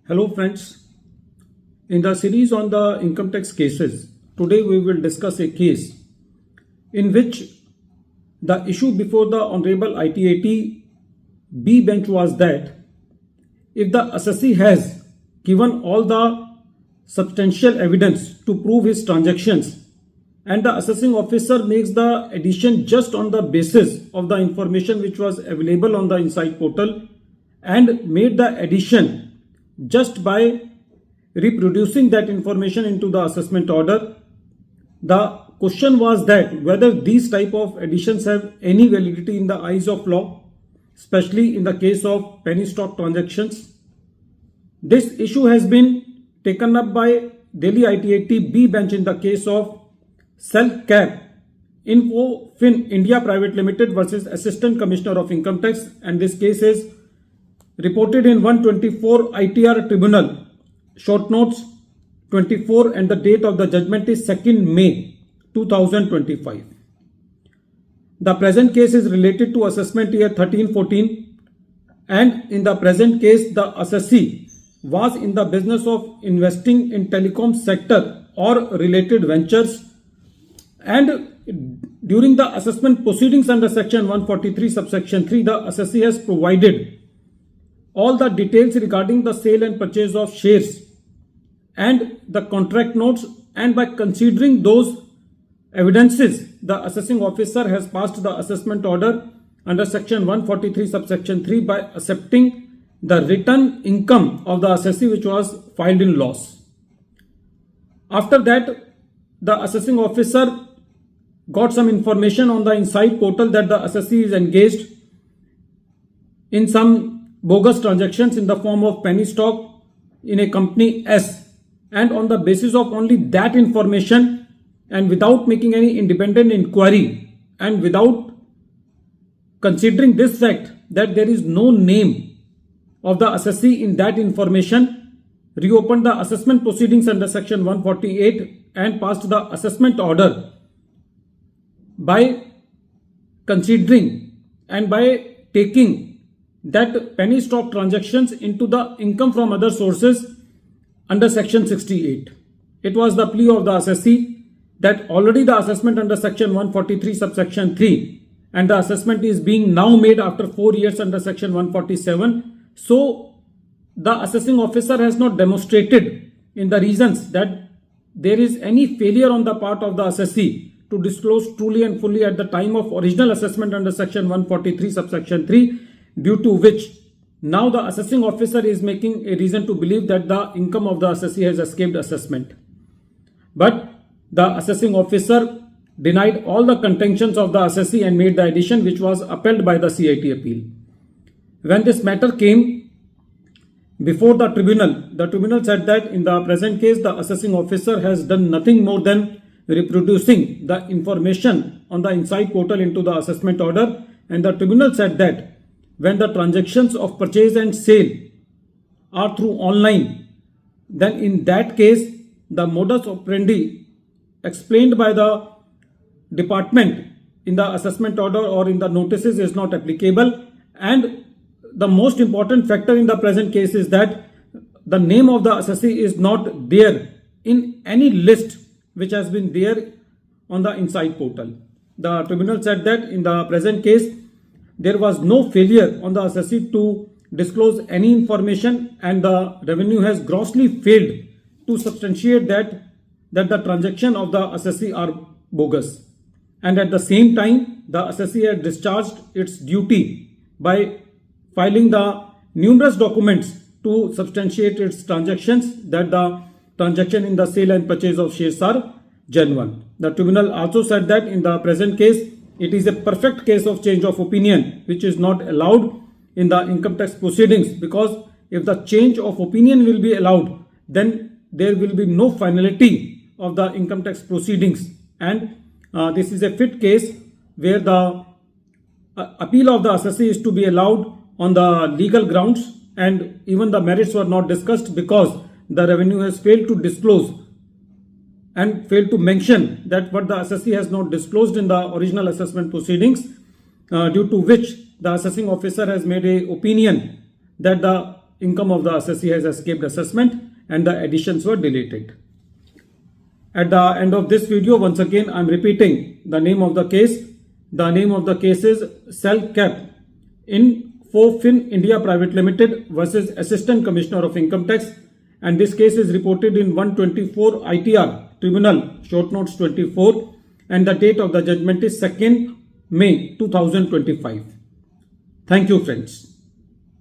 Hello friends, in the series on the income tax cases, today we will discuss a case in which the issue before the Honorable ITAT B bench was that if the assessee has given all the substantial evidence to prove his transactions and the assessing officer makes the addition just on the basis of the information which was available on the inside portal and made the addition just by reproducing that information into the assessment order. The question was that whether these type of additions have any validity in the eyes of law, especially in the case of penny stock transactions. This issue has been taken up by Delhi ITAT B bench in the case of Cellcap Invofin India Private Limited versus Assistant Commissioner of Income Tax, and this case is reported in 124 ITR Tribunal, short notes 24, and the date of the judgment is 2nd May 2025. The present case is related to assessment year 13-14, and in the present case the assessee was in the business of investing in telecom sector or related ventures, and during the assessment proceedings under section 143 subsection 3 the assessee has provided all the details regarding the sale and purchase of shares and the contract notes, and by considering those evidences, the assessing officer has passed the assessment order under section 143 subsection 3 by accepting the written income of the assessee which was filed in loss. After that, the assessing officer got some information on the inside portal that the assessee is engaged in some bogus transactions in the form of penny stock in a company S, and on the basis of only that information and without making any independent inquiry and without considering this fact that there is no name of the assessee in that information, reopened the assessment proceedings under section 148 and passed the assessment order by considering and by taking that penny stock transactions into the income from other sources under section 68. It was the plea of the assessee that already the assessment under section 143 subsection 3 and the assessment is being now made after 4 years under section 147. So the assessing officer has not demonstrated in the reasons that there is any failure on the part of the assessee to disclose truly and fully at the time of original assessment under section 143 subsection 3, due to which now the assessing officer is making a reason to believe that the income of the assessee has escaped assessment. But the assessing officer denied all the contentions of the assessee and made the addition which was upheld by the CIT appeal. When this matter came before the tribunal said that in the present case the assessing officer has done nothing more than reproducing the information on the inside portal into the assessment order, and the tribunal said that when the transactions of purchase and sale are through online, then in that case the modus operandi explained by the department in the assessment order or in the notices is not applicable, and the most important factor in the present case is that the name of the assessee is not there in any list which has been there on the inside portal. The tribunal said that in the present case there was no failure on the assessee to disclose any information, and the revenue has grossly failed to substantiate that the transaction of the assessee are bogus, and at the same time the assessee had discharged its duty by filing the numerous documents to substantiate its transactions, that the transaction in the sale and purchase of shares are genuine. The tribunal also said that in the present case it is a perfect case of change of opinion which is not allowed in the income tax proceedings, because if the change of opinion will be allowed then there will be no finality of the income tax proceedings, and this is a fit case where the appeal of the assessee is to be allowed on the legal grounds, and even the merits were not discussed because the revenue has failed to disclose and failed to mention that what the assessee has not disclosed in the original assessment proceedings, due to which the assessing officer has made a opinion that the income of the assessee has escaped assessment and the additions were deleted. At the end of this video, once again I am repeating the name of the case. The name of the case is Cellcap Invofin India Private Limited versus Assistant Commissioner of Income Tax, and this case is reported in 124 ITR Tribunal Short Notes 24, and the date of the judgment is 2nd May 2025. Thank you, friends.